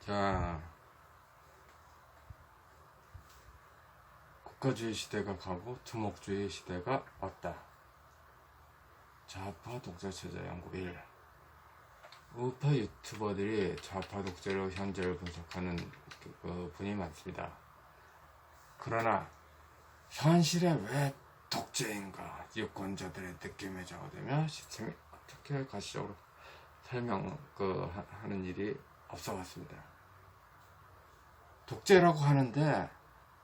자, 국가주의 시대가 가고 투목주의 시대가 왔다. 좌파 독재체제 연구 1. 우파 유튜버들이 좌파 독재로 현재를 분석하는 분이 많습니다. 그러나 현실에 왜 독재인가 유권자들의 느낌에 적어되며 시스템이 어떻게 가시적으로 하는 일이 없어봤습니다. 독재라고 하는데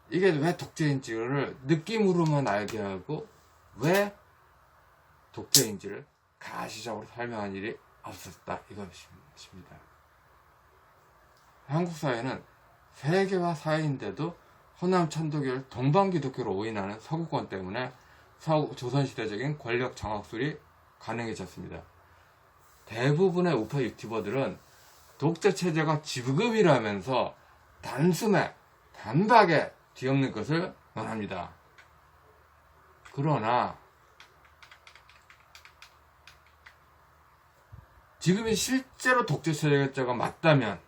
이게 왜 독재인지를 느낌으로만 알게 하고 왜 독재인지를 가시적으로 설명한 일이 없었다 이것입니다. 한국 사회는 세계화 사회인데도 호남 천도교를 동방 기독교로 오인하는 서구권 때문에 조선시대적인 권력 장악술이 가능해졌습니다. 대부분의 우파 유튜버들은 독재 체제가 지금이라면서 단숨에 단박에 뒤엎는 것을 원합니다. 그러나 지금이 실제로 독재 체제가 맞다면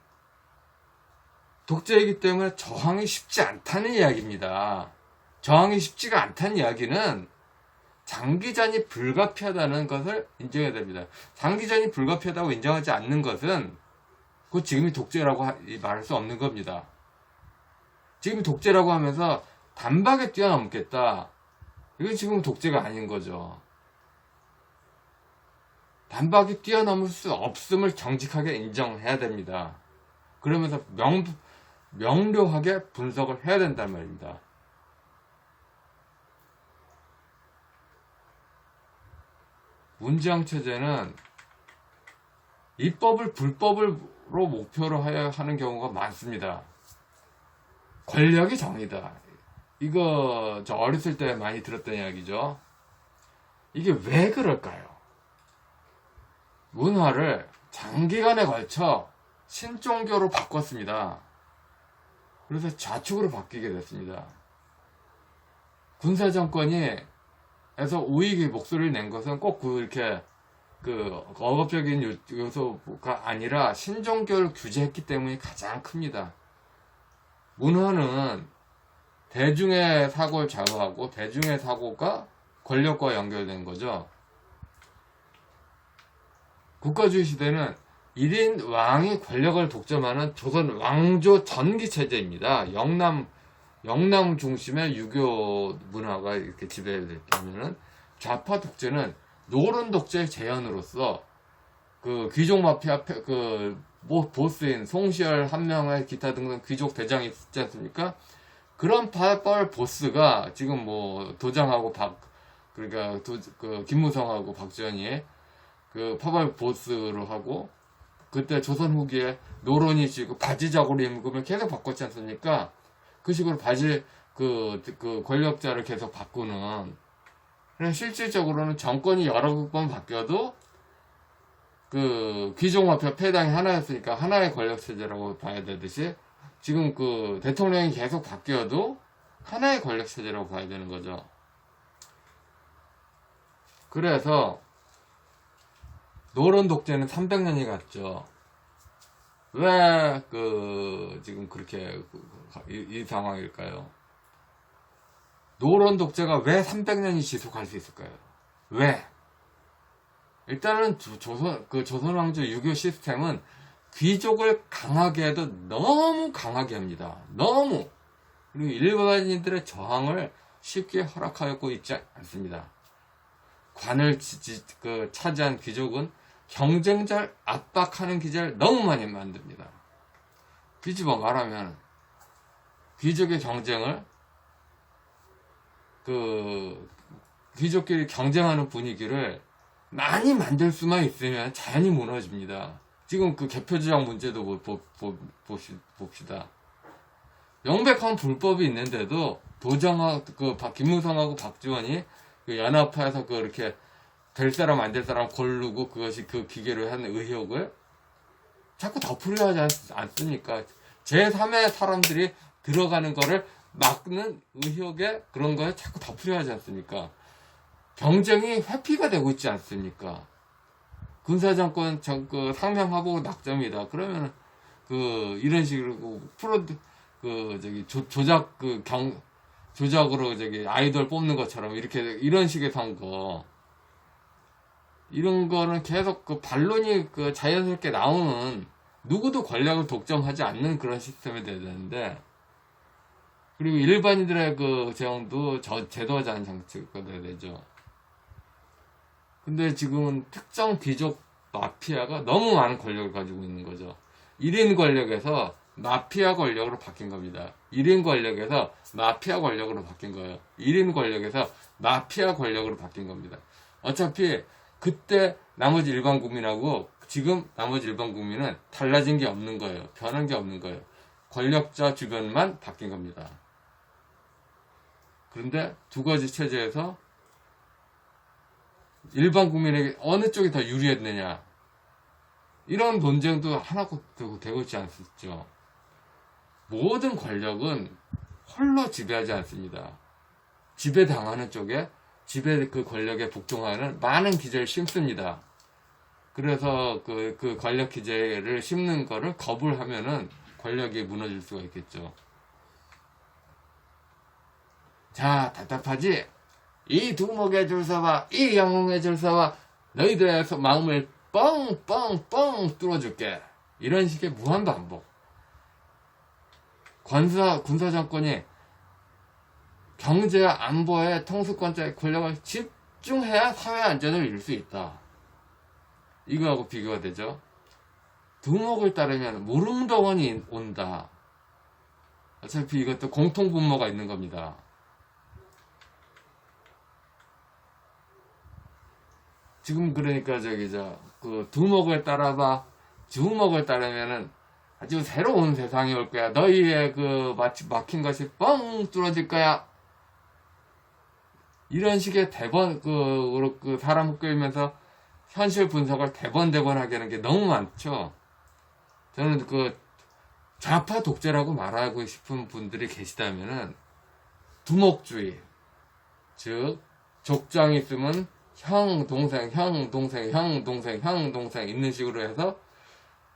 독재이기 때문에 저항이 쉽지 않다는 이야기입니다. 저항이 쉽지가 않다는 이야기는 장기전이 불가피하다는 것을 인정해야 됩니다. 장기전이 불가피하다고 인정하지 않는 것은 그 지금이 독재라고 말할 수 없는 겁니다. 지금이 독재라고 하면서 단박에 뛰어넘겠다. 이건 지금 독재가 아닌 거죠. 단박에 뛰어넘을 수 없음을 정직하게 인정해야 됩니다. 그러면서 명료하게 분석을 해야 된단 말입니다. 문재영 체제는 입법을 불법으로 목표로 하는 경우가 많습니다. 권력이 정의다. 이거 저 어렸을 때 많이 들었던 이야기죠. 이게 왜 그럴까요? 문화를 장기간에 걸쳐 신종교로 바꿨습니다. 그래서 좌측으로 바뀌게 됐습니다. 군사정권이 에서 우익의 목소리를 낸 것은 꼭 그렇게 억압적인 요소가 아니라 신종교를 규제했기 때문이 가장 큽니다. 문화는 대중의 사고를 좌우하고 대중의 사고가 권력과 연결된 거죠. 국가주의 시대는 1인 왕이 권력을 독점하는 조선 왕조 전기 체제입니다. 영남 중심의 유교 문화가 이렇게 지배되면은 좌파 독재는 노론 독재의 재현으로서 귀족 마피아 보스인 송시열 한 명의 기타 등등 귀족 대장이 있지 않습니까? 그런 파벌 보스가 지금 도장하고 그러니까 김무성하고 박지원이 파벌 보스로 하고 그때 조선 후기에 노론이 지금 바지작으로 임금을 계속 바꿨지 않습니까? 그 식으로 권력자를 계속 바꾸는. 실질적으로는 정권이 여러 번 바뀌어도 귀족 마피아 패당이 하나였으니까 하나의 권력체제라고 봐야 되듯이 지금 대통령이 계속 바뀌어도 하나의 권력체제라고 봐야 되는 거죠. 그래서 노론 독재는 300년이 갔죠. 왜 지금 그렇게 이 상황일까요? 노론 독재가 왜 300년이 지속할 수 있을까요? 왜? 일단은 조선 왕조 유교 시스템은 귀족을 강하게 해도 너무 강하게 합니다. 너무. 그리고 일반인들의 저항을 쉽게 허락하고 있지 않습니다. 관을 차지한 귀족은 경쟁자를 압박하는 기제를 너무 많이 만듭니다. 뒤집어 말하면 귀족의 경쟁을 귀족끼리 경쟁하는 분위기를 많이 만들 수만 있으면 자연히 무너집니다. 지금 개표조작 문제도 봅시다. 명백한 불법이 있는데도 김무성하고 박지원이 연합해서 이렇게 될 사람 안 될 사람 고르고 그것이 기계로 하는 의혹을 자꾸 덮으려 하지 않습니까? 제3의 사람들이 들어가는 거를 막는 의혹에 그런 거에 자꾸 덮으려 하지 않습니까? 경쟁이 회피가 되고 있지 않습니까? 군사정권 상명하복 낙점이다. 그러면 이런 식으로 조작 조작으로 아이돌 뽑는 것처럼 이런 식의 선거, 이런 거는 계속 반론이 자연스럽게 나오는, 누구도 권력을 독점하지 않는 그런 시스템이 돼야 되는데, 그리고 일반인들의 제형도 제도하자는 정치가 돼야 되죠. 근데 지금은 특정 귀족 마피아가 너무 많은 권력을 가지고 있는 거죠. 1인 권력에서 마피아 권력으로 바뀐 겁니다. 1인 권력에서 마피아 권력으로 바뀐 거예요. 1인 권력에서 마피아 권력으로 바뀐 겁니다. 어차피 그때 나머지 일반 국민하고 지금 나머지 일반 국민은 달라진 게 없는 거예요. 변한 게 없는 거예요. 권력자 주변만 바뀐 겁니다. 그런데 두 가지 체제에서 일반 국민에게 어느 쪽이 더 유리했느냐, 이런 논쟁도 하나도 되고 있지 않습니까? 모든 권력은 홀로 지배하지 않습니다. 지배당하는 쪽에, 그 권력에 복종하는 많은 기제를 심습니다. 그래서 그 권력 기제를 심는 거를 거부를 하면은 권력이 무너질 수가 있겠죠. 자, 답답하지? 이 두목의 줄 서봐, 이 영웅의 줄 서봐, 너희들의 마음을 뻥뻥뻥 뚫어줄게. 이런 식의 무한반복. 군사정권이 경제와 안보에 통수권자의 권력을 집중해야 사회 안전을 이룰 수 있다. 이거하고 비교가 되죠. 두목을 따르면 무릉도원이 온다. 어차피 이것도 공통분모가 있는 겁니다. 지금 그러니까 두목을 따라봐, 주목을 따르면은 아주 새로운 세상이 올 거야. 너희의 막힌 것이 뻥 뚫어질 거야. 이런 식의 대번, 사람 끌면서 현실 분석을 대번하게 하는 게 너무 많죠. 저는 좌파 독재라고 말하고 싶은 분들이 계시다면은, 두목주의. 즉, 족장이 있으면 형, 동생, 형, 동생, 형, 동생, 형, 동생 있는 식으로 해서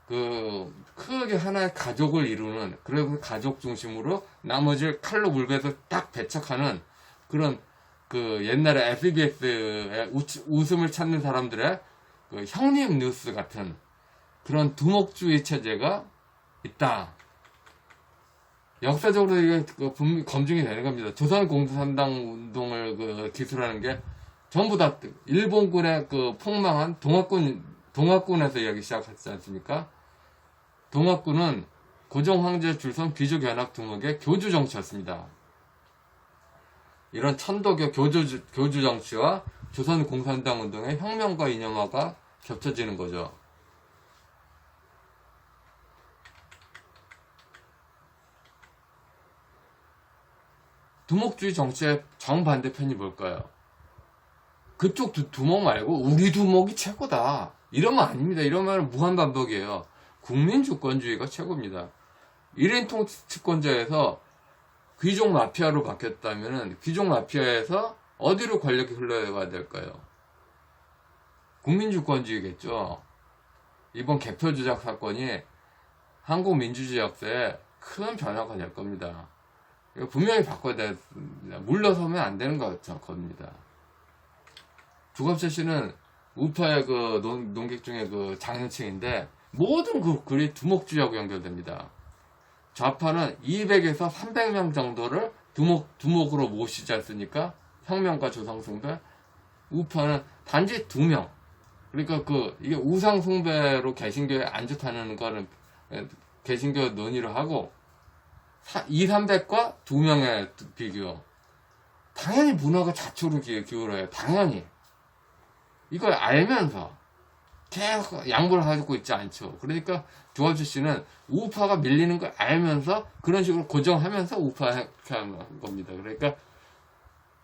크게 하나의 가족을 이루는, 그리고 가족 중심으로 나머지를 칼로 물베서 딱 배척하는 그런 옛날에 SBS의 웃음을 찾는 사람들의 형님 뉴스 같은 그런 두목주의 체제가 있다. 역사적으로 이게 검증이 되는 겁니다. 조선 공산당 운동을 기술하는 게 전부 다 일본군의 폭망한 동학군에서 이야기 시작했지 않습니까? 동학군은 고종 황제 줄선 귀족연합 두목의 교주 정치였습니다. 이런 천도교 교주 정치와 조선 공산당 운동의 혁명과 이념화가 겹쳐지는 거죠. 두목주의 정치의 정반대편이 뭘까요? 그쪽 두목 말고 우리 두목이 최고다. 이러면 아닙니다. 이러면 무한반복이에요. 국민주권주의가 최고입니다. 1인 통치권자에서 귀족 마피아로 바뀌었다면 귀족 마피아에서 어디로 권력이 흘러가야 될까요? 국민주권주의겠죠. 이번 개표 조작 사건이 한국 민주주의 역사에 큰 변화가 될 겁니다. 이거 분명히 바꿔야 됩니다. 물러서면 안 되는 겁니다. 주갑철 씨는 우파의 논객 중에 장년층인데 모든 글이 두목주의하고 연결됩니다. 좌파는 200에서 300명 정도를 두목으로 모시지 않습니까? 혁명과 조상숭배. 우파는 단지 2명. 그러니까 이게 우상숭배로 개신교에 안 좋다는 거는 개신교 논의를 하고 2, 300과 2명의 비교. 당연히 문화가 좌초로 기울어요. 당연히. 이걸 알면서 계속 양보를 하고 있지 않죠. 그러니까 조합주 씨는 우파가 밀리는 걸 알면서 그런 식으로 고정하면서 우파하는 겁니다. 그러니까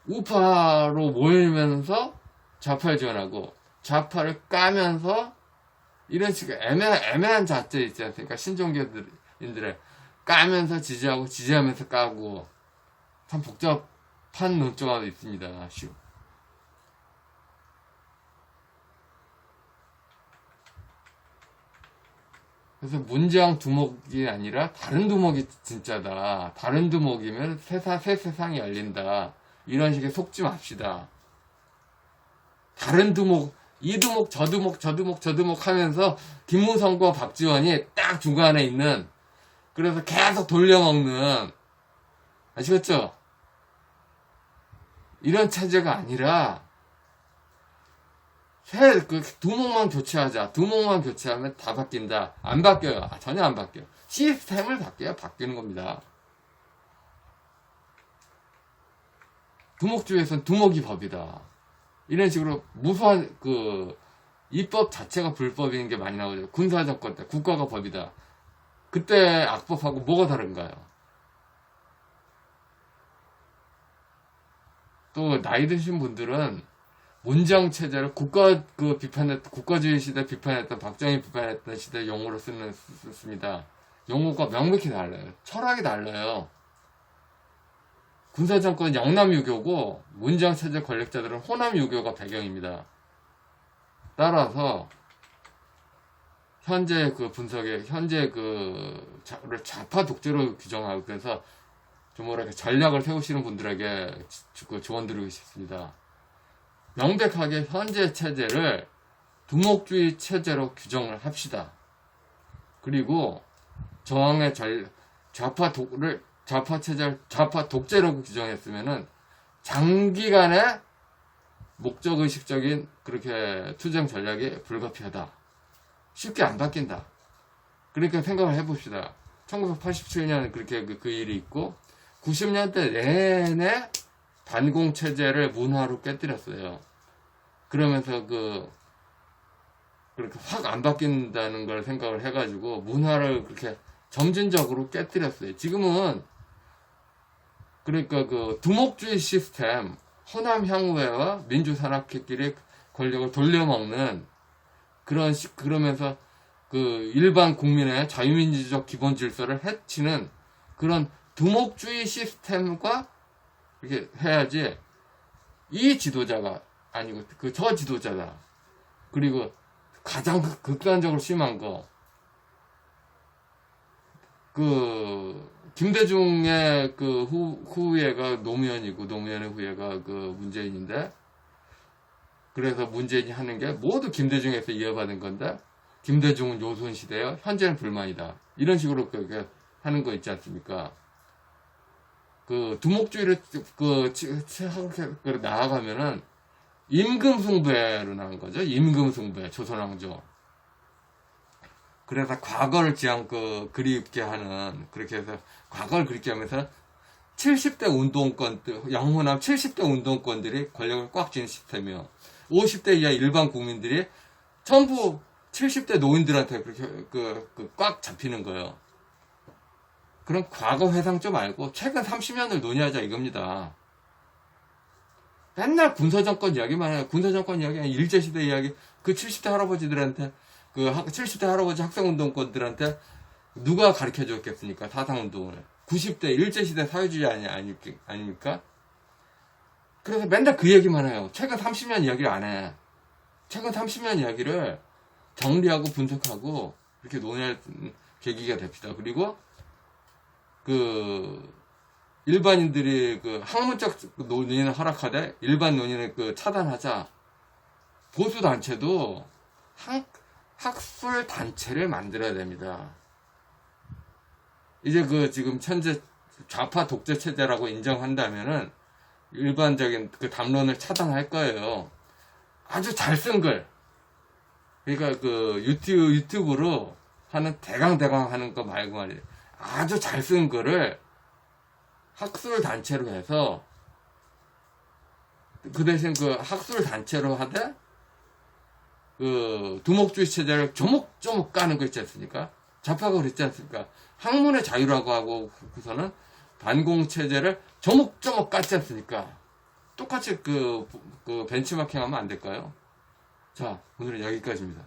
우파로 몰면서 좌파를 지원하고 좌파를 까면서 이런 식의 애매한 잣대 있지 않습니까? 신종교인들의 까면서 지지하고 지지하면서 까고 참 복잡한 논조가 있습니다. 그래서 문장 두목이 아니라 다른 두목이 진짜다. 다른 두목이면 새 세상이 열린다. 이런 식의 속지 맙시다. 다른 두목, 이 두목, 저 두목, 저 두목, 저 두목 하면서 김무성과 박지원이 딱 중간에 있는, 그래서 계속 돌려먹는, 아시겠죠? 이런 체제가 아니라 두목만 교체하자. 두목만 교체하면 다 바뀐다. 안 바뀌어요. 전혀 안 바뀌어요. 시스템을 바뀌어야 바뀌는 겁니다. 두목주의에서는 두목이 법이다. 이런 식으로 무수한 입법 자체가 불법인 게 많이 나오죠. 군사정권 때 국가가 법이다. 그때 악법하고 뭐가 다른가요? 또 나이 드신 분들은 문장 체제를 국가주의 시대 비판했던, 박정희 비판했던 시대 용어로 씁니다. 용어가 명백히 달라요. 철학이 달라요. 군사정권은 영남유교고 문장 체제 권력자들은 호남유교가 배경입니다. 따라서 현재 분석에 좌파 독재로 규정하고, 그래서 좀 뭐랄까 전략을 세우시는 분들에게 조언 드리고 싶습니다. 명백하게 현재 체제를 두목주의 체제로 규정을 합시다. 그리고 저항의 좌파 독재로 규정했으면은 장기간의 목적의식적인 그렇게 투쟁 전략이 불가피하다. 쉽게 안 바뀐다. 그러니까 생각을 해봅시다. 1987년 그렇게 그 일이 있고 90년대 내내 반공체제를 문화로 깨뜨렸어요. 그러면서 그렇게 확 안 바뀐다는 걸 생각을 해가지고 문화를 그렇게 점진적으로 깨뜨렸어요. 지금은 그러니까 두목주의 시스템, 호남 향후회와 민주산악회끼리 권력을 돌려먹는 그러면서 일반 국민의 자유민주적 기본 질서를 해치는 그런 두목주의 시스템과 이렇게 해야지, 이 지도자가 아니고 저 지도자다. 그리고 가장 극단적으로 심한 거, 김대중의 후예가 노무현이고 노무현의 후예가 문재인인데, 그래서 문재인이 하는 게 모두 김대중에서 이어받은 건데, 김대중은 요손시대요, 현재는 불만이다. 이런 식으로 하는 거 있지 않습니까? 두목주의를 나아가면은 임금숭배로 나온 거죠. 임금숭배, 조선왕조. 그래서 과거를 그립게 하는, 그렇게 해서 과거를 그립게 하면서 70대 운동권들, 영호남 70대 운동권들이 권력을 꽉 쥐는 시스템이요. 50대 이하 일반 국민들이 전부 70대 노인들한테 그렇게 꽉 잡히는 거예요. 그럼 과거 회상 좀 알고 최근 30년을 논의하자 이겁니다. 맨날 군사정권 이야기만 해요. 군사정권 이야기, 일제시대 이야기, 70대 할아버지들한테, 70대 할아버지 학생운동권들한테 누가 가르쳐 줬겠습니까? 사상운동을. 90대 일제시대 사회주의 아닙니까? 그래서 맨날 그 얘기만 해요. 최근 30년 이야기를 안 해. 최근 30년 이야기를 정리하고 분석하고 이렇게 논의할 계기가 됩시다. 그리고 일반인들이 학문적 논의는 허락하되 일반 논의는 차단하자. 보수단체도 학술 단체를 만들어야 됩니다. 이제 지금 현재 좌파 독재 체제라고 인정한다면은 일반적인 담론을 차단할 거예요. 아주 잘 쓴 글. 그러니까 유튜브로 하는 대강 하는 거 말고 말이에요. 아주 잘 쓴 글을 학술 단체로 해서, 그 대신 학술 단체로 하되 두목주의 체제를 조목조목 까는 거 있지 않습니까? 좌파가 그랬지 않습니까? 학문의 자유라고 하고 그서는 반공 체제를 조목조목 깠지 않습니까? 똑같이 벤치마킹 하면 안 될까요? 자, 오늘은 여기까지입니다.